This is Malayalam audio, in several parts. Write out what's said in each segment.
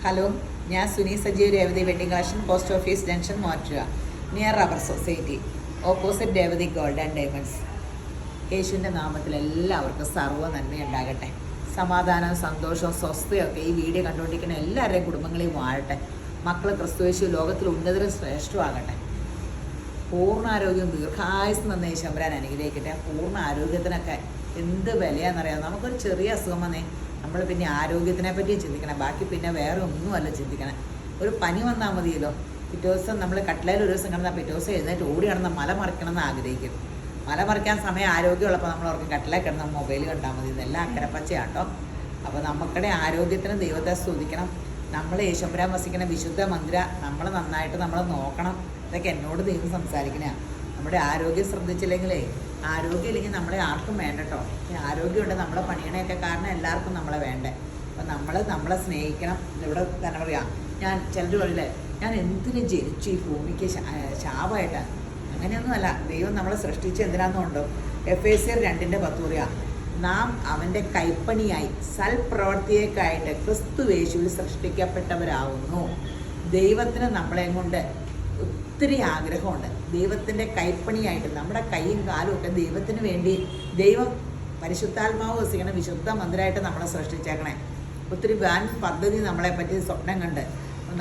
ഹലോ, ഞാൻ Suni Sajeev Revathi wedding collection, post office junction, Muvattupuzha, near rubber society, opposite Revathi gold and diamonds. യേശുവിൻ്റെ നാമത്തിൽ എല്ലാവർക്കും സർവ്വ നന്മയുണ്ടാകട്ടെ. സമാധാനവും സന്തോഷവും സ്വസ്ഥയൊക്കെ ഈ വീഡിയോ കണ്ടുകൊണ്ടിരിക്കുന്ന എല്ലാവരുടെയും കുടുംബങ്ങളിൽ വാഴട്ടെ. മക്കൾ ക്രിസ്തുയേശു ലോകത്തിൽ ഉന്നതരും ശ്രേഷ്ഠമാകട്ടെ. പൂർണ്ണാരോഗ്യവും ദീർഘായുസ് നന്നേ ശമ്പരാൻ അനുഗ്രഹിക്കട്ടെ. പൂർണ്ണ ആരോഗ്യത്തിനൊക്കെ എന്ത് വിലയാണെന്നറിയാം. നമുക്കൊരു ചെറിയ അസുഖം വന്നേ നമ്മൾ പിന്നെ ആരോഗ്യത്തിനെ പറ്റിയും ചിന്തിക്കണം, ബാക്കി പിന്നെ വേറെ ഒന്നുമല്ല ചിന്തിക്കണം. ഒരു പനി വന്നാൽ മതിയല്ലോ, പിറ്റേ ദിവസം നമ്മൾ കട്ടിലയിൽ ഒരു ദിവസം കിടന്നാൽ പിറ്റേ ദിവസം എഴുന്നേറ്റ് ഓടി കിടന്ന മല മറിക്കണം എന്ന് ആഗ്രഹിക്കും. മല മറിക്കാൻ സമയം ആരോഗ്യമുള്ളപ്പോൾ നമ്മൾ ഓർക്കും കട്ടിലയിൽ കിടന്ന മൊബൈൽ കണ്ടാൽ മതി. ഇതെല്ലാം അക്കരപ്പച്ചയാട്ടോ. അപ്പോൾ നമുക്കിടെ ആരോഗ്യത്തിന് ദൈവത്തെ സ്തുതിക്കണം. നമ്മൾ യേശുപുരാൻ വസിക്കുന്ന വിശുദ്ധ മന്ദിര നമ്മൾ നന്നായിട്ട് നമ്മൾ നോക്കണം. ഇതൊക്കെ എന്നോട് ദൈവം സംസാരിക്കണേ. നമ്മുടെ ആരോഗ്യം ശ്രദ്ധിച്ചില്ലെങ്കിലേ, ആരോഗ്യം ഇല്ലെങ്കിൽ നമ്മളെ ആർക്കും വേണ്ട കേട്ടോ. ആരോഗ്യമുണ്ട് നമ്മളെ പണിയണയൊക്കെ കാരണം എല്ലാവർക്കും നമ്മളെ വേണ്ടേ. അപ്പം നമ്മളെ സ്നേഹിക്കണം. ഇവിടെ തന്നെ പറയാം, ഞാൻ ചിലർ പറയില്ലേ, ഞാൻ എന്തിനു ജനിച്ചു ഈ ഭൂമിക്ക് ശാപമായിട്ടാണ്. അങ്ങനെയൊന്നുമല്ല. ദൈവം നമ്മളെ സൃഷ്ടിച്ച് എന്തിനാണെന്നുണ്ടോ. എഫേസ്യർ 2:10 പറയാം, നാം അവൻ്റെ കൈപ്പണിയായി സൽപ്രവർത്തിയേക്കായിട്ട് ക്രിസ്തുയേശുവിൽ സൃഷ്ടിക്കപ്പെട്ടവരാകുന്നു. ദൈവത്തിന് നമ്മളെ കൊണ്ട് ഒത്തിരി ആഗ്രഹമുണ്ട്. ദൈവത്തിൻ്റെ കൈപ്പണിയായിട്ട് നമ്മുടെ കൈയും കാലും ഒക്കെ ദൈവത്തിന് വേണ്ടി ദൈവം പരിശുദ്ധാത്മാവ് വസിക്കണം വിശുദ്ധ മന്ദിരമായിട്ട് നമ്മളെ സൃഷ്ടിച്ചേക്കണേ. ഒത്തിരി വാൻ പദ്ധതി നമ്മളെപ്പറ്റി സ്വപ്നം കണ്ട്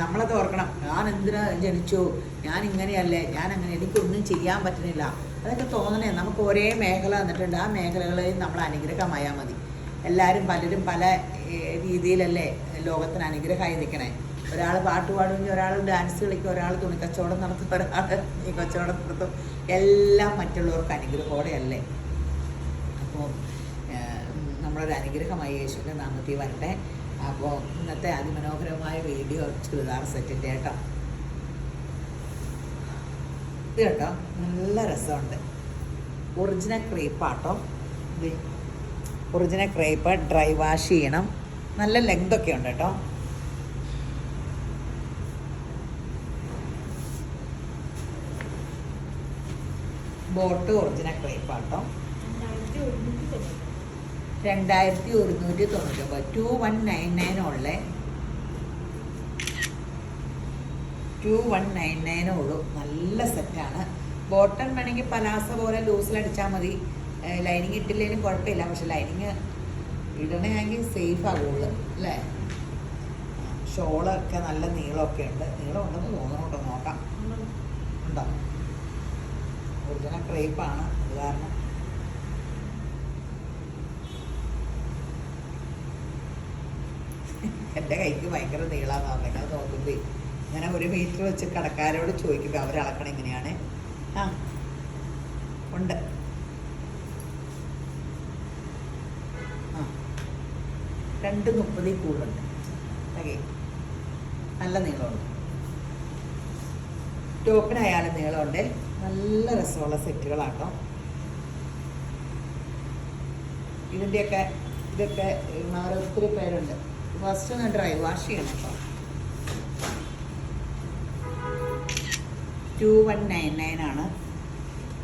നമ്മളത് ഓർക്കണം. ഞാൻ എന്തിനാ ജനിച്ചു, ഞാൻ ഇങ്ങനെയല്ലേ, ഞാൻ അങ്ങനെ, എനിക്കൊന്നും ചെയ്യാൻ പറ്റുന്നില്ല, അതൊക്കെ തോന്നണേ. നമുക്ക് ഒരേ മേഖല തന്നിട്ടുണ്ട്, ആ മേഖലകളിൽ നമ്മൾ അനുഗ്രഹമായാൽ മതി. പലരും പല രീതിയിലല്ലേ ലോകത്തിന് അനുഗ്രഹമായി നിൽക്കണേ. ഒരാൾ പാട്ട് പാടുമെങ്കിൽ ഒരാൾ ഡാൻസ് കളിക്കും, ഒരാൾ തുണിക്കച്ചവടം നടത്തും, ഒരാൾ ഈ കച്ചവടം നടത്തും. എല്ലാം മറ്റുള്ളവർക്ക് അനുഗ്രഹത്തോടെയല്ലേ. അപ്പോൾ നമ്മളൊരു അനുഗ്രഹമായി യേശുവിൻ്റെ നാമത്തിൽ വരട്ടെ. അപ്പോൾ ഇന്നത്തെ അതിമനോഹരമായ വീഡിയോ ചുരിദാർ സെറ്റിൻ്റെ കേട്ടോ. ഇത് കേട്ടോ, നല്ല രസമുണ്ട്. ഒറിജിനൽ ക്രേപ്പാട്ടോ. ഇത് ഒറിജിനൽ ക്രേപ്പ്, ഡ്രൈ വാഷ് ചെയ്യണം. നല്ല ലെങ്തൊക്കെ ഉണ്ട് കേട്ടോ. Boat original ക്രേപ്പാട്ടോ. 2199 2199 ഉള്ളേ. 2199 ഉള്ളൂ. നല്ല സെറ്റാണ്. ബോട്ടൺ വേണമെങ്കിൽ പലാസ പോലെ ലൂസിലടിച്ചാൽ മതി. ലൈനിങ് ഇട്ടില്ലേലും കുഴപ്പമില്ല. പക്ഷെ ലൈനിങ് ഇടണമെങ്കിൽ സേഫ് ആകുള്ളൂ അല്ലേ. ഷോളൊക്കെ നല്ല നീളമൊക്കെ ഉണ്ട്. നീളം ഉണ്ടെന്ന് തോന്നുന്നുണ്ടോ, നോക്കാം. ഉണ്ടോ? ഒറിജിനൽ ക്രേപ്പാണ്, അത് കാരണം. എൻ്റെ കൈക്ക് ഭയങ്കര നീളാന്ന് പറഞ്ഞത് നോക്കുമ്പോൾ ഇങ്ങനെ 1 മീറ്റർ വെച്ച് കടക്കാരോട് ചോദിക്കുമ്പോൾ അവർ അളക്കണം എങ്ങനെയാണ്. ആ ഉണ്ട്. ആ 2:30 കൂടുതലുണ്ട്. ഓക്കെ, നല്ല നീളമുണ്ട്. ടോപ്പിനായാലും നീളമുണ്ട്. നല്ല രസമുള്ള സെറ്റുകളാട്ടോ. ഇതൊക്കെ ഒത്തിരി പേരുണ്ട്. ഫസ്റ്റ് ഒന്ന് ഡ്രൈ വാഷ് ചെയ്യണം കേട്ടോ. 2199 ആണ്.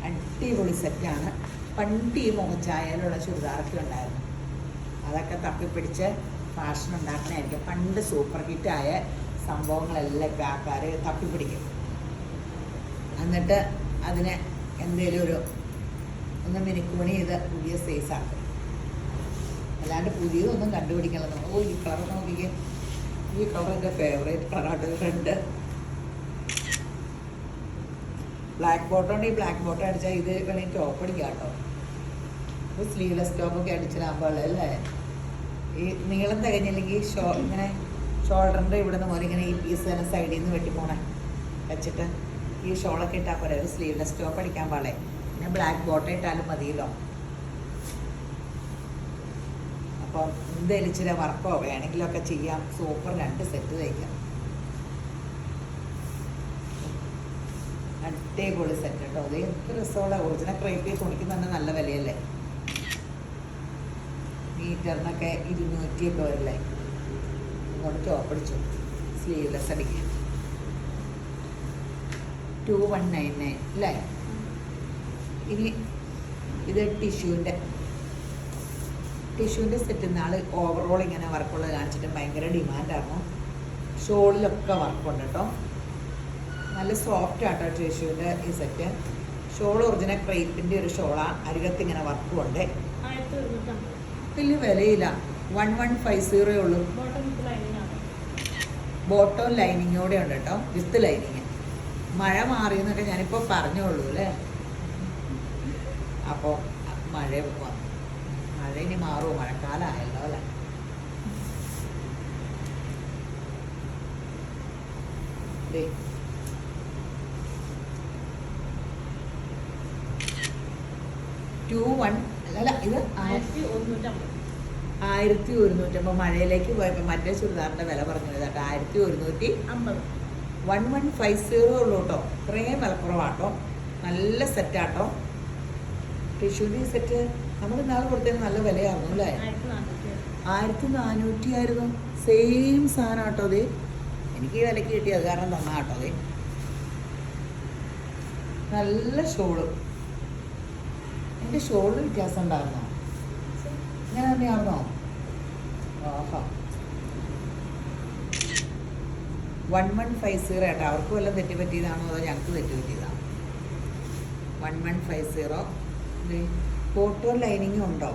അടിപൊളി സെറ്റാണ്. പണ്ട് ഈ മുഖച്ചായാലുള്ള ചുരിദാറൊക്കെ ഉണ്ടായിരുന്നു. അതൊക്കെ തപ്പിപ്പിടിച്ച് ഫാഷൻ ഉണ്ടാക്കണമായിരിക്കും. പണ്ട് സൂപ്പർ ഹിറ്റായ സംഭവങ്ങളെല്ലാം ആൾക്കാർ തപ്പിപ്പിടിക്കും. എന്നിട്ട് അതിനെ എന്തേലും ഒന്ന് മിനുക്കുമണി ചെയ്ത് പുതിയ സൈസാക്കും. അല്ലാണ്ട് പുതിയതൊന്നും കണ്ടുപിടിക്കണല്ലോ. ഈ കളർ നോക്കിക്കേ. ഈ കളർ എൻ്റെ ഫേവറേറ്റ് കളറാണ്. റെഡ് ബ്ലാക്ക് ബോട്ടം ഉണ്ട്. ഈ ബ്ലാക്ക് ബോട്ടം അടിച്ചാൽ ഇത് വേണമെങ്കിൽ ടോപ്പ് അടിക്കാം കേട്ടോ. ഇപ്പോൾ സ്ലീവ്ലെസ് ടോപ്പൊക്കെ അടിച്ചിടാകുമ്പോൾ അല്ലേ. ഈ നീളം തികഞ്ഞില്ലെങ്കിൽ ഇങ്ങനെ ഷോൾഡറിൻ്റെ ഇവിടെ നിന്ന് പോലെ ഇങ്ങനെ ഈ പീസ് തന്നെ സൈഡിൽ നിന്ന് വെട്ടിപ്പോണേ വെച്ചിട്ട് ഈ ഷോളൊക്കെ ഇട്ടാൽ പോലെ ഒരു സ്ലീവ്ലെസ് ടോപ്പ് അടിക്കാൻ പാടേ. പിന്നെ ബ്ലാക്ക് ബോട്ടം ഇട്ടാലും മതിയല്ലോ. അപ്പം എന്തെങ്കിലും ഇച്ചിരി വർക്കോ വേണമെങ്കിലൊക്കെ ചെയ്യാം. സൂപ്പർ 2 സെറ്റ് തയ്ക്കാം. അടിപൊളി സെറ്റ് കേട്ടോ. അത് എന്ത് രസമുള്ള ഒറിജിനൽ ക്രേപ്പ്. തുണിക്ക് തന്നെ നല്ല വിലയല്ലേ. മീറ്ററിനൊക്കെ 200 ഒക്കെ വരില്ലേ. ഇങ്ങോട്ട് ടോപ്പ് അടിച്ചു, സ്ലീവ്ലെസ് അടിക്കാം. 2199 അല്ലേ. ഇനി ഇത് ടിഷ്യൂൻ്റെ സെറ്റ് നാൾ ഓവറോൾ ഇങ്ങനെ വർക്കുള്ളത് കാണിച്ചിട്ട് ഭയങ്കര ഡിമാൻഡായിരുന്നു. ഷോളിലൊക്കെ വർക്കുണ്ട് കേട്ടോ. നല്ല സോഫ്റ്റ് ആട്ടോ ടിഷ്യൂവിൻ്റെ ഈ സെറ്റ്. ഷോൾ ഒറിജിനൽ ക്രേപ്പിൻ്റെ ഒരു ഷോളാണ്. അരികത്ത് ഇങ്ങനെ വർക്കും ഉണ്ട്. വലിയ വിലയില്ല. 1150 ഉള്ളൂ. ബോട്ടം ലൈനിങ്ങോടെ ഉണ്ട് കേട്ടോ, വിത്ത് ലൈനിങ്. മഴ മാറിയെന്നൊക്കെ ഞാനിപ്പോൾ പറഞ്ഞോളൂ അല്ലേ. അപ്പോൾ മഴ ഇനി മാറുമോ? മഴക്കാലമായല്ലോ അല്ലേ. അല്ല ഇത് 1150. മഴയിലേക്ക് പോയപ്പോൾ മറ്റേ ചുരിദാറിൻ്റെ വില പറഞ്ഞത് കേട്ടോ 1150. 1150 ഉള്ളൂ കേട്ടോ. ഇത്രയും വിലക്കുറവാട്ടോ. നല്ല സെറ്റാട്ടോ. ടിഷ്യൂൻ്റെ സെറ്റ് നമ്മൾ ഇന്നാൾ കൊടുത്തതിന് നല്ല വിലയായിരുന്നു അല്ലേ. 1400 ആയിരുന്നു. സെയിം സാധനം കേട്ടോ. അത് എനിക്ക് ഈ വിലക്ക് കിട്ടിയത് കാരണം തന്നാ കേട്ടോ. അത് നല്ല ഷോള്. എൻ്റെ ഷോളിന് വ്യത്യാസം ഉണ്ടായിരുന്നോ? ഇങ്ങനെ തന്നെയായിരുന്നോ? ഓഹോ 1150 കേട്ടോ. അവർക്ക് വല്ലതും തെറ്റുപറ്റിയതാണോ അതോ ഞങ്ങൾക്ക് തെറ്റുപറ്റിയതാണോ? 1150. ബോട്ടവും ലൈനിങ്ങും ഉണ്ടോ?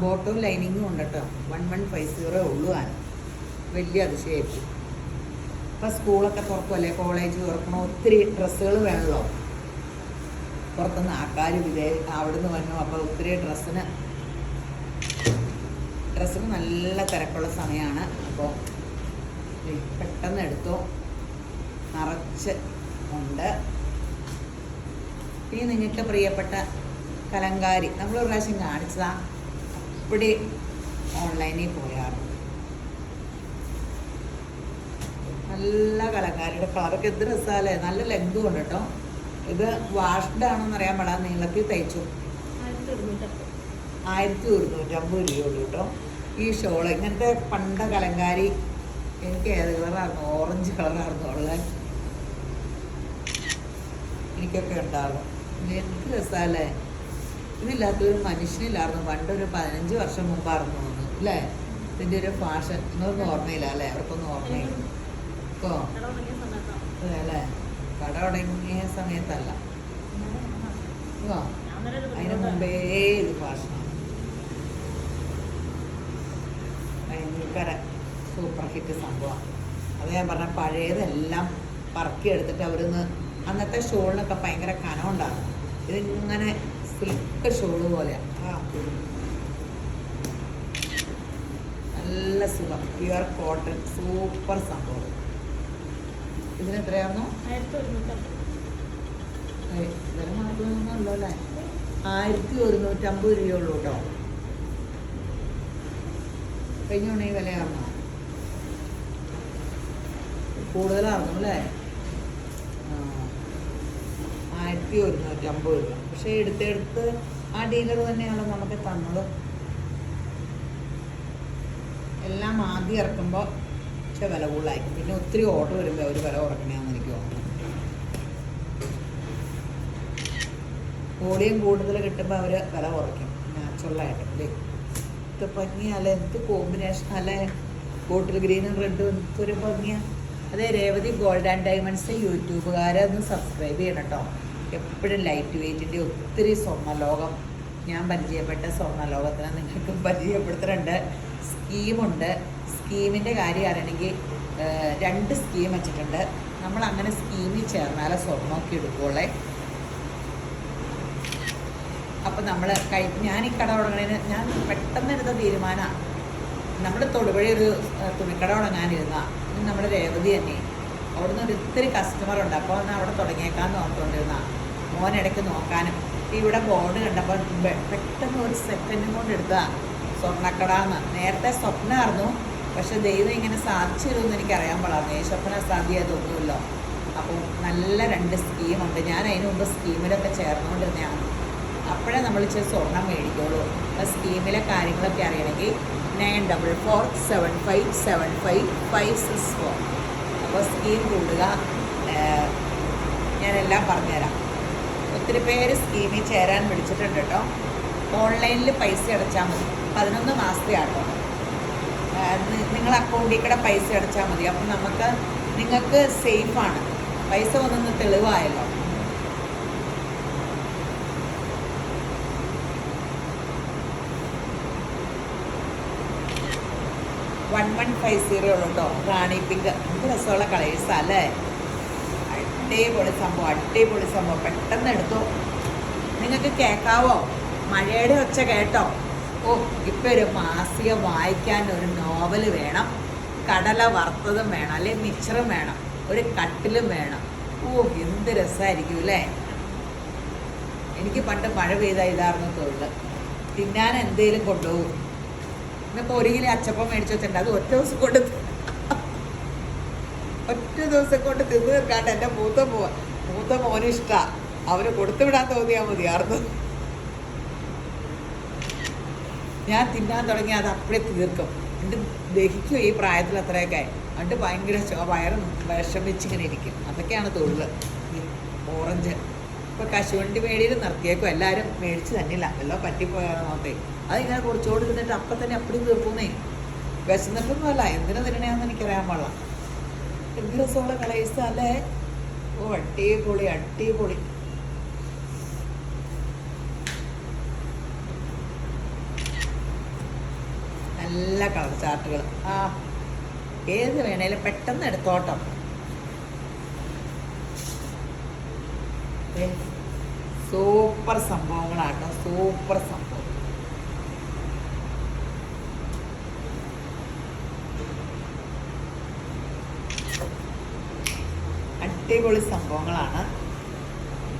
ബോട്ടവും ലൈനിങ്ങും ഉണ്ട് കേട്ടോ. 1150 ഉള്ളൂ. വലിയ അതിശയായിരിക്കും. ഇപ്പം സ്കൂളൊക്കെ തുറക്കുമല്ലേ, കോളേജ് തുറക്കണോ, ഒത്തിരി ഡ്രസ്സുകൾ വേണമല്ലോ. പുറത്തുനിന്ന് ആൾക്കാർ അവിടുന്ന് വന്നു. അപ്പോൾ ഒത്തിരി ഡ്രസ്സിന് നല്ല തിരക്കുള്ള സമയമാണ്. അപ്പോൾ പെട്ടെന്ന് എടുത്തോ. നിറച്ച് ഉണ്ട്. ഇനി നിങ്ങൾക്ക് പ്രിയപ്പെട്ട കലങ്കാരി നമ്മളൊരു പ്രാവശ്യം കാണിച്ചതാ. അപ്പടി ഓൺലൈനിൽ പോയായിരുന്നു. നല്ല കലങ്കാരിയുടെ കളറൊക്കെ എന്ത് രസമല്ലേ. നല്ല ലെങ്തും ഉണ്ട് കേട്ടോ. ഇത് വാഷ്ഡ് ആണെന്ന് അറിയാൻ പാടില്ല. നീളത്തിൽ തയ്ച്ചു. 1150 രൂപയുള്ളൂ കേട്ടോ. ഈ ഷോള് ഇങ്ങനത്തെ പണ്ട കലങ്കാരി എനിക്ക് ഏത് കളറായിരുന്നു? ഓറഞ്ച് കളറായിരുന്നു ഉള്ളത്. എനിക്കൊക്കെ ഉണ്ടായിരുന്നു. എന്ത് രസമല്ലേ. ഇതില്ലാത്തൊരു മനുഷ്യനില്ലായിരുന്നു. പണ്ടൊരു 15 വർഷം മുമ്പായിരുന്നു തോന്നുന്നു അല്ലേ. ഇതിൻ്റെ ഒരു ഫാഷൻ ഒന്നും ഓർമ്മയില്ല അല്ലേ. അവർക്കൊന്നും ഓർമ്മയില്ല ഇപ്പോൾ അതെ അല്ലേ. കട തുടങ്ങിയ സമയത്തല്ല, അതിന് മുമ്പേ ഇത് ഫാഷനാണ്. ഭയങ്കര സൂപ്പർ ഹിറ്റ് സംഭവമാണ്. അത് ഞാൻ പറഞ്ഞ പഴയതെല്ലാം പറക്കിയെടുത്തിട്ട് അവരൊന്ന് അന്നത്തെ ഷോളിനൊക്കെ ഭയങ്കര കനമുണ്ടാകും. ഇതിങ്ങനെ സിൽക്ക് ഷോള് പോലെയാണ്. നല്ല സുഖം. പ്യുവർ കോട്ടൺ സൂപ്പർ സംഭവം. ഇതിന് എത്രയായിരുന്നു? വില മാറ്റമൊന്നുമല്ലോ അല്ലേ. 1150 രൂപയുള്ളൂ കേട്ടോ. കഴിഞ്ഞോണ ഈ വിലയായിരുന്നു. കൂടുതലായിരുന്നു അല്ലേ. 1150 രൂപ. പക്ഷേ എടുത്തെടുത്ത് ആ ഡീലർ തന്നെയാണ് നമുക്ക് തന്നത്. എല്ലാം ആദ്യം ഇറക്കുമ്പോൾ പക്ഷെ വില കൂടുതലായിരിക്കും. പിന്നെ ഒത്തിരി ഓർഡർ വരുമ്പോൾ അവർ വില കുറക്കണമെന്ന് എനിക്ക് തോന്നുന്നു. വോളിയം കൂടുതൽ കിട്ടുമ്പോൾ അവർ വില കുറയ്ക്കും നാച്ചുറലായിട്ട് അല്ലേ. എന്ത് ഭംഗിയല്ലേ, എന്ത് കോമ്പിനേഷൻ അല്ലേ. ബോട്ടിൽ ഗ്രീനും റെഡും എന്തൊരു ഭംഗിയാണ്. അതെ, രേവതി ഗോൾഡ് ആൻഡ് ഡയമണ്ട്സ് യൂട്യൂബുകാരെ ഒന്ന് സബ്സ്ക്രൈബ് ചെയ്യണം കേട്ടോ. എപ്പോഴും ലൈറ്റ് വെയ്റ്റിൻ്റെ ഒത്തിരി സ്വർണ്ണലോകം ഞാൻ പരിചയപ്പെട്ട സ്വർണ്ണലോകത്തിന് നിങ്ങൾക്ക് പരിചയപ്പെടുത്തുന്നുണ്ട്. സ്കീമുണ്ട്. സ്കീമിൻ്റെ കാര്യം അറിയണമെങ്കിൽ 2 സ്കീം വെച്ചിട്ടുണ്ട്. നമ്മൾ അങ്ങനെ സ്കീമിൽ ചേർന്നാലേ സ്വർണ്ണമൊക്കെ എടുക്കുകയുള്ളേ. അപ്പം ഞാൻ ഈ കട തുടങ്ങുന്നതിന് ഞാൻ പെട്ടെന്ന് എടുത്ത തീരുമാനമാണ്. നമ്മുടെ തൊടുപുഴ ഒരു തുണിക്കട തുടങ്ങാനിരുന്ന നമ്മുടെ രേവതി തന്നെ. അവിടുന്ന് ഒത്തിരി കസ്റ്റമറുണ്ട്. അപ്പോൾ ഒന്ന് അവിടെ തുടങ്ങിയേക്കാന്ന് ഓർത്തുകൊണ്ടിരുന്ന മോനിടയ്ക്ക് നോക്കാനും. ഇവിടെ ബോർഡ് കണ്ടപ്പോൾ പെട്ടെന്ന് ഒരു സെക്കൻഡും കൊണ്ട് എടുത്താൽ സ്വർണ്ണക്കടാന്ന്. നേരത്തെ സ്വപ്നമായിരുന്നു, പക്ഷെ ദൈവം ഇങ്ങനെ സാധിച്ചു തരുമെന്ന് എനിക്കറിയാൻ പാടായിരുന്നു. ഈ സ്വപ്ന സാധ്യതയൊന്നുമില്ലോ. അപ്പോൾ നല്ല 2 സ്കീമുണ്ട്. ഞാൻ അതിന് മുമ്പ് സ്കീമിലൊക്കെ ചേർന്നുകൊണ്ടിരുന്നതാണ്. അപ്പോഴേ നമ്മൾ ഇച്ചിരി സ്വർണ്ണം മേടിക്കുള്ളൂ. അപ്പോൾ സ്കീമിലെ കാര്യങ്ങളൊക്കെ അറിയണമെങ്കിൽ 9447575564. അപ്പോൾ സ്കീം കൂടുക. ഞാനെല്ലാം പറഞ്ഞുതരാം. ഒത്തിരി പേര് സ്കീമിൽ ചേരാൻ വിളിച്ചിട്ടുണ്ട് കേട്ടോ. ഓൺലൈനിൽ പൈസ അടച്ചാൽ മതി. 11 മാസത്തെ ആട്ടോ. നിങ്ങൾ അക്കൗണ്ടിൽ കൂടെ പൈസ അടച്ചാൽ മതി. അപ്പം നിങ്ങൾക്ക് സേഫാണ്. പൈസ വന്നൊന്ന് തെളിവായല്ലോ. വൺ 1150 ഉള്ളൂ കേട്ടോ. റാണി പിങ്ക്. എന്ത് രസമുള്ള കളേഴ്സാ അല്ലേ? അടിപൊളി സംഭവം. പെട്ടെന്ന് എടുത്തോ. നിങ്ങൾക്ക് കേൾക്കാവോ? മഴയുടെ ഒച്ച കേട്ടോ? ഓ, ഇപ്പം ഒരു മാസിക വായിക്കാൻ ഒരു നോവൽ വേണം, കടല വറുത്തതും വേണം, അല്ലെങ്കിൽ മിച്ചറും വേണം, ഒരു കട്ടിലും വേണം. ഓ, എന്ത് രസമായിരിക്കും അല്ലേ? എനിക്ക് പണ്ട് മഴ പെയ്താൽ ഇതായിരുന്നു തൊഴിൽ. തിന്നാൻ എന്തേലും കൊണ്ടുപോകും. ഇന്നിപ്പോൾ 1 കിലോ അച്ചപ്പം മേടിച്ച് വെച്ചിട്ടുണ്ട്. അത് ഒറ്റ ദിവസം കൊണ്ട് തിന്നു തീർക്കാണ്ട് എൻ്റെ മൂത്ത മോന് ഇഷ്ടമാണ്. അവന് കൊടുത്തു വിടാൻ തോന്നിയാൽ മതിയായിരുന്നു. ഞാൻ തിന്നാൻ തുടങ്ങി അത് അപ്പോഴേ തീർക്കും. എന്നിട്ട് ദഹിക്കും ഈ പ്രായത്തിൽ അത്രയൊക്കെ. എന്നിട്ട് ഭയങ്കര വയറും വിഷമിച്ചിങ്ങനെ ഇരിക്കും. അതൊക്കെയാണ് തൊഴിൽ. ഓറഞ്ച് ഇപ്പോൾ കശുവണ്ടി മേടിയിൽ നിർത്തിയേക്കും. എല്ലാവരും മേടിച്ച് തന്നില്ല, എല്ലാം പറ്റിപ്പോയാൽ നോക്കേ. അതിങ്ങനെ കുറച്ചുകൂടി തിന്നിട്ട് അപ്പം തന്നെ അപ്പടി തീർക്കുന്നേ. വിശന്നിട്ടൊന്നുമല്ല, എന്തിനു തിന്നണേന്ന് എനിക്കറിയാൻ പാടില്ല. എന്ത് രസമുള്ള കളേഴ്സ് അല്ലേ? ഓ, അടിപൊളി. നല്ല കളർ ചാർട്ടുകൾ. ഏത് വേണേലും പെട്ടെന്ന് എടുത്തോട്ടോ. സൂപ്പർ സംഭവങ്ങളാട്ടോ, സൂപ്പർ സംഭവം. അടിപൊളി സംഭവങ്ങളാണ്.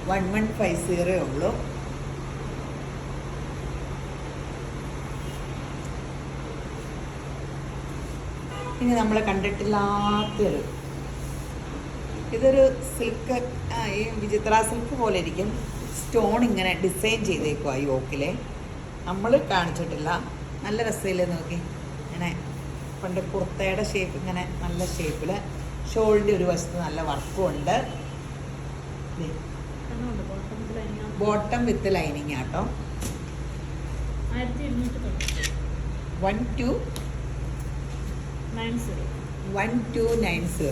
1150 ഉള്ളൂ. ഇനി നമ്മൾ കണ്ടിട്ടില്ലാത്തൊരു, ഇതൊരു സിൽക്ക്, ഈ വിചിത്ര സിൽക്ക് പോലെ ഇരിക്കും. സ്റ്റോൺ ഇങ്ങനെ ഡിസൈൻ ചെയ്തേക്കുവാ യോക്കിലെ. നമ്മൾ കാണിച്ചിട്ടില്ല. നല്ല രസമില്ലേ നോക്കി? ഇങ്ങനെ പണ്ട് കുർത്തയുടെ ഷേപ്പ്, ഇങ്ങനെ നല്ല ഷേപ്പിൽ. ഷോളിൻ്റെ ഒരു വശത്ത് നല്ല വർക്കും ഉണ്ട്. ബോട്ടം വിത്ത് ലൈനിങ് ആട്ടോ. 1290. 1290. 1290.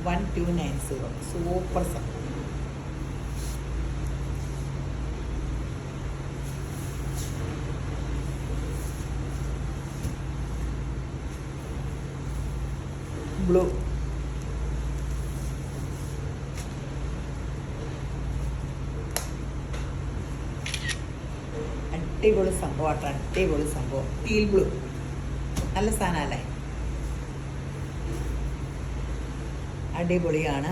1290. സൂപ്പർ സംഭവം. ബ്ലൂ. അടിപൊളി സംഭവമാട്ടോ, അടിപൊളി സംഭവം. ടീൽ ബ്ലൂ നല്ല സാധനമല്ലേ? അടിപൊളിയാണ്.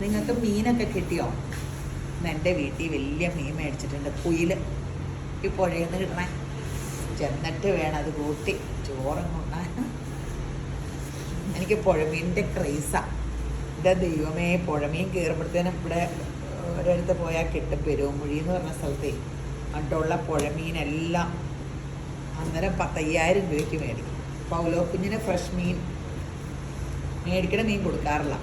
നിങ്ങൾക്ക് മീനൊക്കെ കിട്ടിയോ? എൻ്റെ വീട്ടിൽ വലിയ മീൻ മേടിച്ചിട്ടുണ്ട്. കുയിൽ ഈ പുഴയിൽ നിന്ന് കിട്ടണേ. ചെന്നിട്ട് വേണം അത് കൂട്ടി ചോറും കൊണ്ടാൻ. എനിക്ക് പുഴമീനിൻ്റെ ക്രേസാണ്. എൻ്റെ ദൈവമേ, പുഴമീൻ കയറുമ്പോഴത്തേനും ഇവിടെ ഒരിടത്ത് പോയാൽ കിട്ടും. പെരുമുഴി എന്ന് പറഞ്ഞ സ്ഥലത്തേ അണ്ടുള്ള പുഴമീനെല്ലാം അന്നേരം 10,000 രൂപയ്ക്ക് മേടിക്കും. പൗലോ കുഞ്ഞിന് ഫ്രഷ് മീൻ മേടിക്കണ മീൻ കൊടുക്കാറില്ല.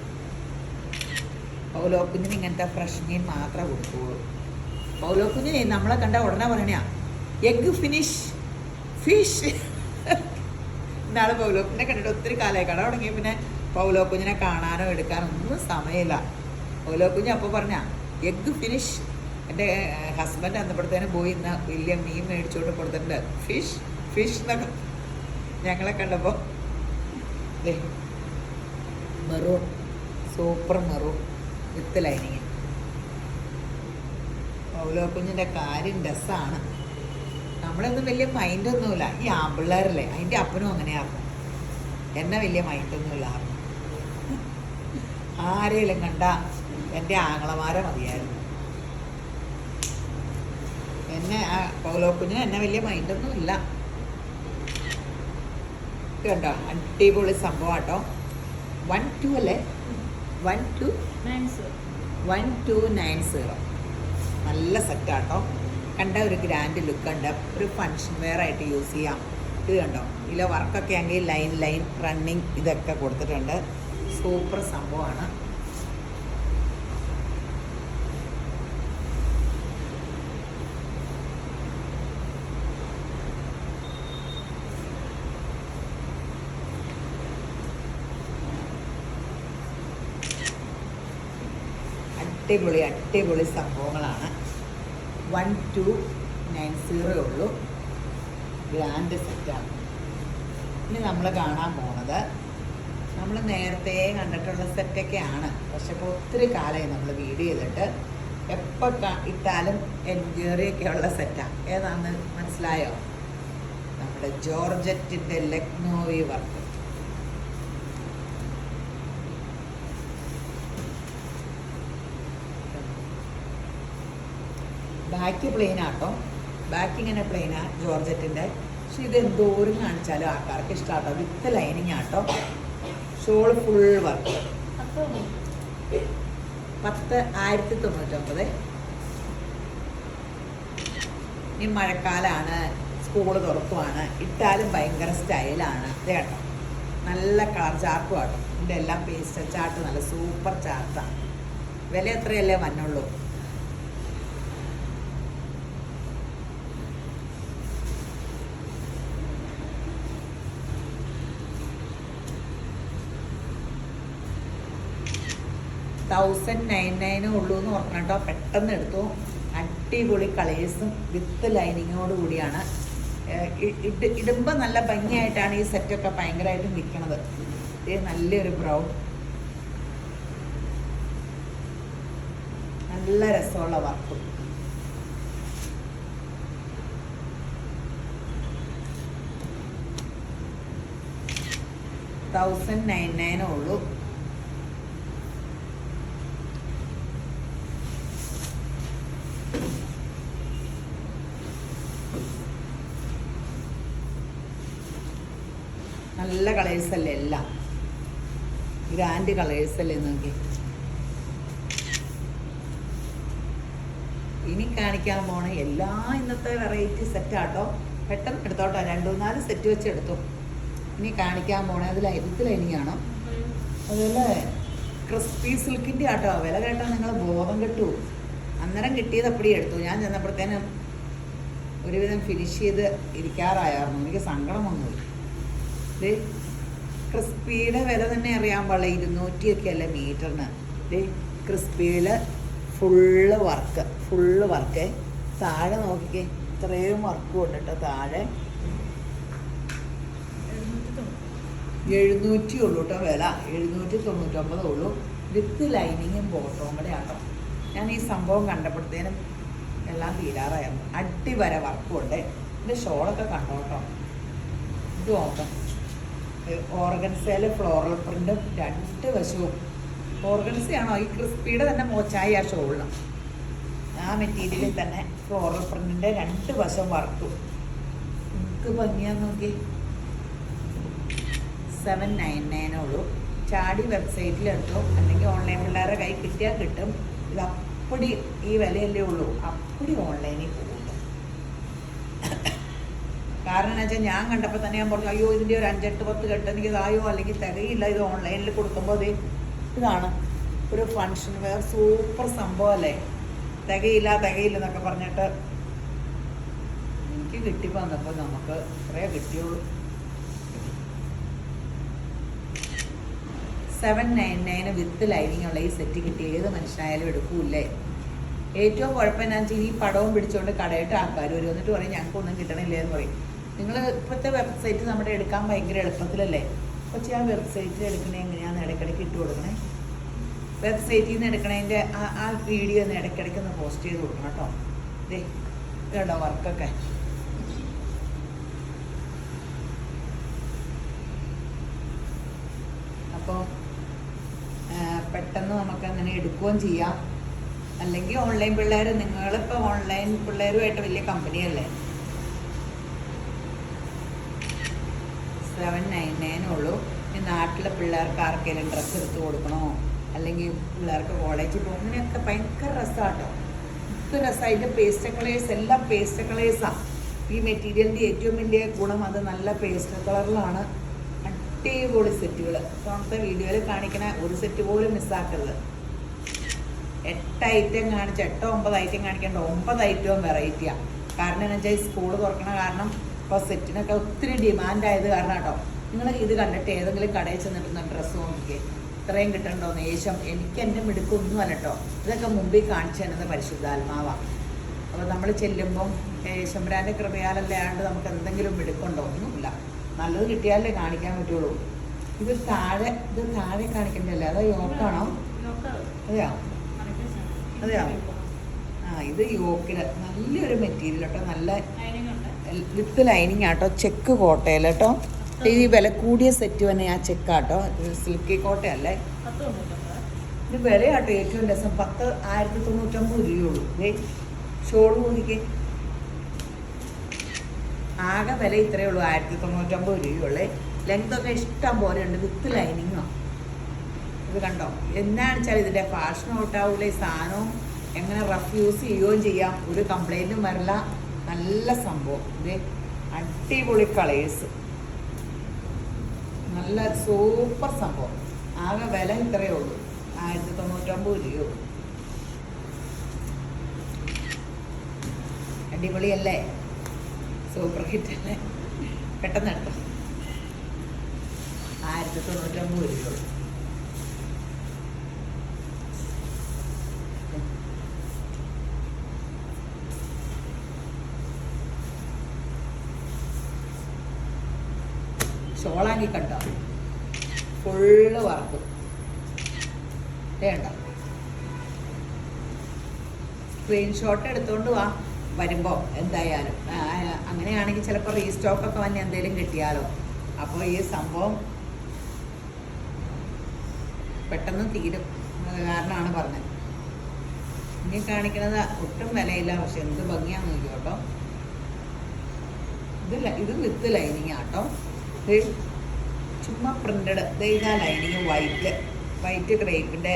പൗലോ കുഞ്ഞിന് ഇങ്ങനത്തെ ഫ്രഷ് മീൻ മാത്രമേ കൊടുക്കുകയുള്ളൂ. പൗലോ കുഞ്ഞിനെ നമ്മളെ കണ്ട ഉടനെ പറയണ എഗ് ഫിഷ്. ഇന്നാൾ പൗലോ കുഞ്ഞിനെ കണ്ടിട്ട് ഒത്തിരി കാലമായി. കട തുടങ്ങി പിന്നെ പൗലോ കുഞ്ഞിനെ കാണാനോ എടുക്കാനോ ഒന്നും സമയമില്ല. പൗലോ കുഞ്ഞ് അപ്പോൾ പറഞ്ഞ എഗ് ഫിനിഷ്. എൻ്റെ ഹസ്ബൻഡ് അന്നപ്പോഴത്തേനും പോയി ഇന്ന് വലിയ മീൻ മേടിച്ചോണ്ട് കൊടുത്തിട്ടുണ്ട്. ഫിഷ് എന്നൊക്കെ ഞങ്ങളെ കണ്ടപ്പോൾ. Maroon, super maroon with lining. Paulo കുഞ്ഞിൻ്റെ കാര്യം രസമാണ്. നമ്മളൊന്നും വലിയ മൈൻഡൊന്നുമില്ല. ഈ ആമ്പിള്ളേരല്ലേ, അതിൻ്റെ അപ്പനും അങ്ങനെയായിരുന്നു. എന്നെ വലിയ മൈൻഡൊന്നുമില്ലായിരുന്നു. ആരെയും കണ്ട എൻ്റെ ആങ്ങളമാരെ മതിയായിരുന്നു. എന്നെ പൗലോ കുഞ്ഞിന് എന്നെ വലിയ മൈൻഡൊന്നും ഇല്ല. കണ്ടോ, അടിപൊളി സംഭവം കേട്ടോ. 12 അല്ലേ? 1290. നല്ല സെറ്റാട്ടോ. കണ്ട ഒരു ഗ്രാൻഡ് ലുക്ക് ഉണ്ട്. ഒരു ഫങ്ഷൻ വെയർ ആയിട്ട് യൂസ് ചെയ്യാം. ഇത് കണ്ടോ, ഇതിലെ വർക്കൊക്കെ ആണെങ്കിൽ ലൈൻ റണ്ണിങ് ഇതൊക്കെ കൊടുത്തിട്ടുണ്ട്. സൂപ്പർ സംഭവമാണ്. അടിപൊളി അടിപൊളി സംഭവങ്ങളാണ്. 1290 ഉള്ളൂ. ഗ്രാൻഡ് സെറ്റാണ്. ഇനി നമ്മൾ കാണാൻ പോണത് നമ്മൾ നേരത്തെ കണ്ടിട്ടുള്ള സെറ്റൊക്കെയാണ്. പക്ഷെ ഇപ്പോൾ ഒത്തിരി കാലമായി നമ്മൾ വീഡിയോ ചെയ്തിട്ട്. എപ്പോൾ ഇട്ടാലും എൻക്വയറിയൊക്കെ ഉള്ള സെറ്റാണ്. ഏതാണെന്ന് മനസ്സിലായോ? നമ്മുടെ ജോർജറ്റിൻ്റെ ലക്നോവി വർക്ക്. ബാക്ക് പ്ലെയിൻ ആട്ടോ. ബാക്ക് ഇങ്ങനെ പ്ലെയിനാ ജോർജറ്റിൻ്റെ. പക്ഷെ ഇത് എന്തോരം കാണിച്ചാലും ആൾക്കാർക്ക് ഇഷ്ടമാട്ടോ. വിത്ത് ലൈനിങ് ആട്ടോ. Shawl full work. 10,099. ഇനി മഴക്കാലമാണ്, സ്കൂള് തുറക്കുവാണ്, ഇട്ടാലും ഭയങ്കര സ്റ്റൈലാണ്. ഇത് കേട്ടോ, നല്ല കളർ ചാർട്ടും ആട്ടോ. ഇതിൻ്റെ എല്ലാം പേസ്റ്റൽ ചാർട്ട് നല്ല സൂപ്പർ ചാർട്ടാണ്. വില എത്രയല്ലേ വന്നുള്ളൂ. $1,099 ഉള്ളൂ എന്ന് പറഞ്ഞു കേട്ടോ. പെട്ടെന്ന് എടുത്തു. അടിപൊളി കളേഴ്സും വിത്ത് ലൈനിങ്ങോട് കൂടിയാണ്. ഇടുമ്പോൾ നല്ല ഭംഗിയായിട്ടാണ് ഈ സെറ്റൊക്കെ ഭയങ്കരമായിട്ടും നിൽക്കണത്. ഇത് നല്ലൊരു ബ്രൗൺ, നല്ല രസമുള്ള വർക്കും. $1,099 ഉള്ളൂ. നല്ല കളേഴ്സല്ലേ, എല്ലാം ഗ്രാൻഡ് കളേഴ്സല്ലേ നോക്കി. ഇനി കാണിക്കാൻ പോണ എല്ലാ ഇന്നത്തെ വെറൈറ്റി സെറ്റാട്ടോ. പെട്ടെന്ന് എടുത്തോട്ടോ. 2-4 സെറ്റ് വെച്ച് എടുത്തു. ഇനി കാണിക്കാൻ പോണേ അതിൽ വിത്ത് ലൈനിങ്ങാണോ. അതുപോലെ ക്രിസ്പി സിൽക്കിൻ്റെ ആട്ടോ. വില കേട്ടാൽ നിങ്ങൾ ബോധം കെട്ടു. അന്നേരം കിട്ടിയത് അപ്പടി എടുത്തു. ഞാൻ ചെന്നപ്പോഴത്തേനും ഒരുവിധം ഫിനിഷ് ചെയ്ത് ഇരിക്കാറായിരുന്നു. എനിക്ക് സങ്കടം വന്നു. ഇത് ക്രിസ്പിയുടെ വില തന്നെ അറിയാൻ പാടില്ല. 200 അല്ലേ മീറ്ററിന്. ഇത് ക്രിസ്പിയിൽ ഫുള്ള് വർക്ക്. താഴെ നോക്കിക്കേ, ഇത്രയും വർക്കും ഉണ്ട് കേട്ടോ. താഴെ 700 ഉള്ളൂ കേട്ടോ വില. 799 ഉള്ളൂ. വിത്ത് ലൈനിങ്ങും ബോട്ടവും കൂടെ ആട്ടോ. ഞാൻ ഈ സംഭവം കണ്ടപ്പോഴത്തേനും എല്ലാം തീരാറായിരുന്നു. അടിവര വർക്കും ഉണ്ട്. ഇതിൻ്റെ ഷോളൊക്കെ കണ്ടോ കേട്ടോ. ഇത് നോക്കാം. ഓർഗൻസയിൽ ഫ്ലോറൽ പ്രിൻറ്റും 2 വശവും. ഓർഗൻസയാണോ ഈ ക്രിസ്പിയുടെ തന്നെ മോച്ചായി ആ ഷോളിന്. ആ മെറ്റീരിയലിൽ തന്നെ ഫ്ലോറൽ പ്രിൻറ്റിൻ്റെ 2 വശം വർക്കും. നമുക്ക് ഭംഗിയാന്ന് നോക്കി. 799 ഉള്ളൂ. ചാടി വെബ്സൈറ്റിലെടുത്തോ അല്ലെങ്കിൽ ഓൺലൈൻ പിള്ളേരുടെ കൈ കിട്ടിയാൽ കിട്ടും. ഇത് അപ്പടി ഈ വിലയല്ലേ ഉള്ളൂ. അപ്പടി ഓൺലൈനിൽ പോകും. കാരണം എന്ന് വെച്ചാൽ ഞാൻ കണ്ടപ്പോൾ തന്നെ ഞാൻ പറഞ്ഞു, അയ്യോ ഇതിൻ്റെ ഒരു 5-8-10 കെട്ട് എനിക്ക് ഇതായോ അല്ലെങ്കിൽ തികയില്ല. ഇത് ഓൺലൈനിൽ കൊടുക്കുമ്പോൾ ഇതാണ് ഒരു ഫങ്ഷൻ വെയർ സൂപ്പർ സംഭവമല്ലേ. തികയില്ല എന്നൊക്കെ പറഞ്ഞിട്ട് എനിക്ക് കിട്ടിപ്പോൾ വന്നപ്പോൾ നമുക്ക് ഇത്രയേ കിട്ടിയുള്ളൂ. 799 വിത്ത് ലൈനിങ് ഉള്ള ഈ സെറ്റ് കിട്ടി ഏത് മനുഷ്യനായാലും എടുക്കൂല്ലേ. ഏറ്റവും കുഴപ്പം എന്താണെന്ന് വെച്ചാൽ ഈ പടവും പിടിച്ചുകൊണ്ട് കടയിട്ട് ആൾക്കാർ വരും. എന്നിട്ട് പറയും ഞങ്ങൾക്കൊന്നും കിട്ടണില്ലേ എന്ന് പറയും. നിങ്ങൾ ഇപ്പോഴത്തെ വെബ്സൈറ്റ് നമ്മുടെ എടുക്കാൻ ഭയങ്കര എളുപ്പത്തിലല്ലേ. പക്ഷേ ആ വെബ്സൈറ്റിൽ എടുക്കണേ എങ്ങനെയാണെന്ന് ഇടയ്ക്കിടയ്ക്ക് ഇട്ട് കൊടുക്കണേ. വെബ്സൈറ്റിൽ നിന്ന് എടുക്കണതിൻ്റെ ആ വീഡിയോ ഒന്ന് ഇടയ്ക്കിടയ്ക്ക് ഒന്ന് പോസ്റ്റ് ചെയ്ത് കൊടുക്കണം കേട്ടോ. ഇതേ കേട്ടോ വർക്കൊക്കെ. അപ്പോൾ പെട്ടെന്ന് നമുക്ക് അങ്ങനെ എടുക്കുകയും ചെയ്യാം. അല്ലെങ്കിൽ ഓൺലൈൻ പിള്ളേർ, നിങ്ങളിപ്പോൾ ഓൺലൈൻ പിള്ളേരുമായിട്ട് വലിയ കമ്പനിയല്ലേ. 799 ഉള്ളൂ. ഈ നാട്ടിലെ പിള്ളേർക്ക് ആർക്കെങ്കിലും ഡ്രസ്സ് എടുത്ത് കൊടുക്കണോ അല്ലെങ്കിൽ പിള്ളേർക്ക് കോളേജിൽ പോകും, അങ്ങനെയൊക്കെ ഭയങ്കര രസമാട്ടോ. ഇത് രസമാണ്. അതിൻ്റെ പേസ്റ്റൽ കളേഴ്സ് എല്ലാം പേസ്റ്റൽ കളേഴ്സാണ്. ഈ മെറ്റീരിയലിൻ്റെ ഏറ്റവും വലിയ ഗുണം അത് നല്ല പേസ്റ്റൽ കളറിലാണ്. അടിപൊളി സെറ്റുകൾ. ഇപ്പോഴത്തെ വീഡിയോയിൽ കാണിക്കണ ഒരു സെറ്റ് പോലും മിസ്സാക്കരുത്. 8 ഐറ്റം കാണിച്ച് 8-9 ഐറ്റം കാണിക്കേണ്ട 9 ഐറ്റവും വെറൈറ്റിയാണ്. കാരണം എന്ന് വെച്ചാൽ സ്കൂൾ തുറക്കണ കാരണം ഇപ്പോൾ സെറ്റിനൊക്കെ ഒത്തിരി ഡിമാൻഡായത് കാരണം കേട്ടോ. നിങ്ങൾ ഇത് കണ്ടിട്ട് ഏതെങ്കിലും കടയിൽ ചെന്നിട്ടുന്ന ഡ്രസ്സ് നോക്കിക്കേ. ഇത്രയും കിട്ടണ്ടോന്ന് യേശം എനിക്ക് എൻ്റെ മിടുക്കൊന്നും അല്ല കേട്ടോ. ഇതൊക്കെ മുമ്പിൽ കാണിച്ചു തരുന്നത് പരിശുദ്ധാത്മാവാണ്. അപ്പോൾ നമ്മൾ ചെല്ലുമ്പം യേശുമ്പരാൻ്റെ കൃപയാലല്ലാണ്ട് നമുക്ക് എന്തെങ്കിലും മിടുക്കുണ്ടോ? ഒന്നുമില്ല. നല്ലത് കിട്ടിയാലേ കാണിക്കാൻ പറ്റുള്ളൂ. ഇത് താഴെ കാണിക്കണ്ടല്ലേ? അതോ യോക്കാണോ? അതെയോ അതെയോ ഇത് യോക്കിൽ നല്ലൊരു മെറ്റീരിയൽ കേട്ടോ. നല്ല വിത്ത് ലൈനിങ് ആട്ടോ. ചെക്ക് കോട്ടയിൽ കേട്ടോ. ഈ വില കൂടിയ സെറ്റ് തന്നെ ആ ചെക്കാട്ടോ. സിൽക്കി കോട്ടയല്ലേ. ഇത് വിലയാട്ടോ ഏറ്റവും രസം. 10,099 രൂപയുള്ളൂ. ഷോള് കൂടിക്കേ. ആകെ വില ഇത്രയേ ഉള്ളൂ, 1099 രൂപയുള്ളേ. ലെങ്തൊക്കെ ഇഷ്ടം പോലെ ഉണ്ട്. വിത്ത് ലൈനിങ്ങോ. ഇത് കണ്ടോ? എന്നാണെന്ന് വെച്ചാൽ ഇതിൻ്റെ ഫാഷൻ ഔട്ടാവൂല. ഈ സാധനവും എങ്ങനെ റഫ് യൂസ് ചെയ്യുകയും ചെയ്യാം. ഒരു കംപ്ലൈൻറ്റും വരില്ല. നല്ല സംഭവം. ഇത് അടിപൊളി കളേഴ്സ്. നല്ല സൂപ്പർ സംഭവം. ആകെ വില ഇത്രയേ ഉള്ളൂ, 1099 രൂപ. അടിപൊളിയല്ലേ? സൂപ്പർ ഹിറ്റ് അല്ലേ? പെട്ടെന്ന് എടുത്തോ. 1099 രൂപ. ഷോളാങ്കി കണ്ടോ? ഫുള്ള് വർക്ക് വേണ്ട. സ്ക്രീൻഷോട്ട് എടുത്തോണ്ട് വാ വരുമ്പോൾ. എന്തായാലും അങ്ങനെയാണെങ്കിൽ ചിലപ്പോൾ റീസ്റ്റോക്കൊക്കെ വന്ന് എന്തെങ്കിലും കിട്ടിയാലോ. അപ്പോൾ ഈ സംഭവം പെട്ടെന്ന് തീരും. അത് കാരണമാണ് പറഞ്ഞത്. ഇനി കാണിക്കുന്നത് ഒട്ടും വിലയില്ല, പക്ഷെ എന്ത് ഭംഗിയാന്ന് നോക്കി കേട്ടോ. ഇത് വിത്ത് ലൈനിങ് ആട്ടോ. ഇത് ചുമ്മാ പ്രിന്റഡ്. ഇതാ ലൈനിങ് വൈറ്റ് ക്രേപ്പിൻ്റെ.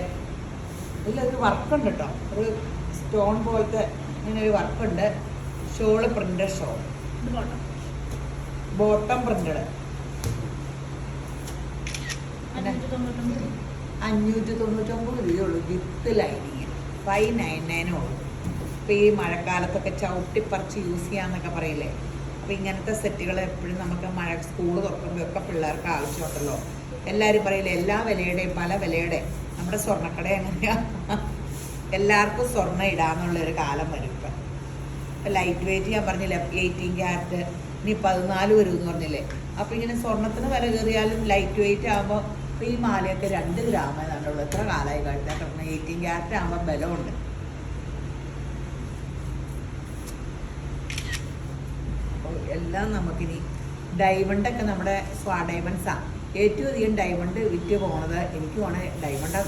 ഇതിലൊരു വർക്കുണ്ട് കേട്ടോ. ഒരു സ്റ്റോൺ പോലത്തെ ഇങ്ങനെ ഒരു വർക്കുണ്ട്. Shawl printed shawl. Bottom printed. 599 രൂപയുള്ളൂ. വിത്ത് ലൈനിങ് 599 ഉള്ളൂ. ഇപ്പോൾ ഈ മഴക്കാലത്തൊക്കെ ചവിട്ടിപ്പറിച്ച് യൂസ് ചെയ്യാന്നൊക്കെ പറയില്ലേ. അപ്പോൾ ഇങ്ങനത്തെ സെറ്റുകൾ എപ്പോഴും നമുക്ക് സ്കൂൾ തുറക്കുമ്പോഴൊക്കെ പിള്ളേർക്ക് ആവശ്യമുണ്ടല്ലോ. എല്ലാവരും പറയില്ലേ എല്ലാ വിലയുടെയും പല വിലയുടെ. നമ്മുടെ സ്വർണ്ണക്കട എങ്ങനെയാണ്? എല്ലാവർക്കും സ്വർണ്ണം ഇടാന്നുള്ളൊരു കാലം വരും. ഇപ്പം ലൈറ്റ് വെയിറ്റ് ഞാൻ പറഞ്ഞില്ലേ, 18 ക്യാരറ്റ്, ഇനി 14 വരും എന്ന് പറഞ്ഞില്ലേ. അപ്പോൾ ഇങ്ങനെ സ്വർണ്ണത്തിന് വില കയറിയാലും ലൈറ്റ് വെയിറ്റ് ആകുമ്പോൾ ഇപ്പോൾ ഈ മാലയൊക്കെ 2 ഗ്രാമേ കണ്ടുള്ളൂ. എത്ര കാലമായി കഴിഞ്ഞാൽ കിടന്ന് 18 ക്യാരറ്റ് ആകുമ്പോൾ ബലമുണ്ട്. അപ്പോൾ എല്ലാം നമുക്കിനി ഡയമണ്ടൊക്കെ നമ്മുടെ സ്വാ ഡയമണ്ട്സാണ് ഏറ്റവും അധികം ഡയമണ്ട് വിറ്റ് പോണത്. എനിക്ക് പോണേ ഡയമണ്ട്.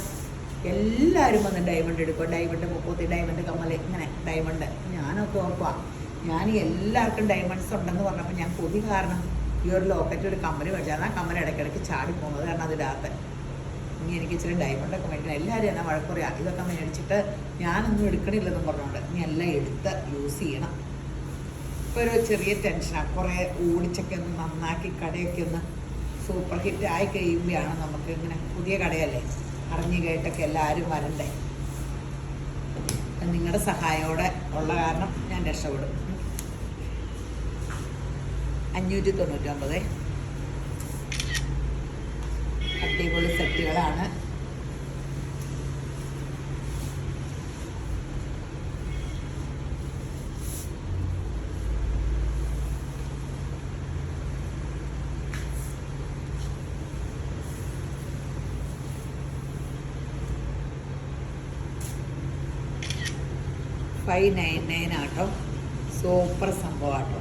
എല്ലാവരും വന്ന് ഡയമണ്ട് എടുക്കും. ഡയമണ്ട് മുപ്പത്തി, ഡയമണ്ട് കമ്മൽ, ഇങ്ങനെ ഡയമണ്ട്. ഞാനൊക്കെ ഓർക്കുക, ഞാൻ എല്ലാവർക്കും ഡയമണ്ട്സ് ഉണ്ടെന്ന് പറഞ്ഞപ്പോൾ ഞാൻ കൊതി കാരണം ഈ ഒരു ലോക്കറ്റ് ഒരു കമ്മൽ മേടിച്ചാൽ ആ കമ്മൽ ഇടയ്ക്കിടയ്ക്ക് ചാടി പോകുന്നത് കാരണം അതിനകത്ത്. ഇനി എനിക്ക് ഇച്ചിരി ഡയമണ്ടൊക്കെ മേടിക്കണം. എല്ലാവരും എന്നെ വഴക്കുറയാ. ഇതൊക്കെ മേടിച്ചിട്ട് ഞാനൊന്നും എടുക്കണില്ലെന്നും പറഞ്ഞുകൊണ്ട് ഇനി എല്ലാം എടുത്ത് യൂസ് ചെയ്യണം. ഇപ്പോൾ ഒരു ചെറിയ ടെൻഷനാണ്. കുറേ ഓടിച്ചൊക്കെ ഒന്ന് നന്നാക്കി കടയൊക്കെ ഒന്ന് സൂപ്പർ ഹിറ്റ് ആയി കഴിയുമ്പോഴാണ് നമുക്ക് ഇങ്ങനെ പുതിയ കടയല്ലേ അറിഞ്ഞു കേട്ടൊക്കെ എല്ലാവരും വരണ്ടേ. നിങ്ങളുടെ സഹായമോടെ ഉള്ള കാരണം ഞാൻ രക്ഷപ്പെടും. 599 അടിപൊളി സെറ്റുകളാണ്. $599 ആട്ടോ. സൂപ്പർ സംഭവമാട്ടോ.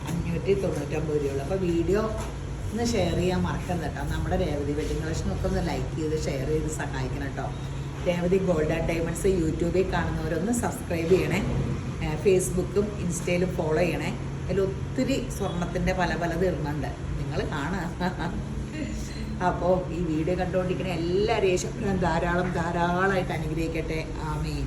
599 രൂപയുള്ളൂ. അപ്പോൾ വീഡിയോ ഒന്ന് ഷെയർ ചെയ്യാൻ മറക്കണ്ട കേട്ടോ. നമ്മുടെ രേവതി വെഡിങ് കളക്ഷനൊക്കെ ഒന്ന് ലൈക്ക് ചെയ്ത് ഷെയർ ചെയ്ത് സഹായിക്കണം കേട്ടോ. രേവതി ഗോൾഡ് ആൻഡ് ഡയമണ്ട്സ് യൂട്യൂബിൽ കാണുന്നവരൊന്ന് സബ്സ്ക്രൈബ് ചെയ്യണേ. ഫേസ്ബുക്കും ഇൻസ്റ്റയിലും ഫോളോ ചെയ്യണേ. അതിൽ ഒത്തിരി സ്വർണത്തിൻ്റെ പലത് ഇടുന്നുണ്ട്, നിങ്ങൾ കാണുക. അപ്പോൾ ഈ വീഡിയോ കണ്ടുകൊണ്ടിരിക്കുന്ന എല്ലാവരെയും ധാരാളമായിട്ട് അനുഗ്രഹിക്കട്ടെ. ആമീൻ.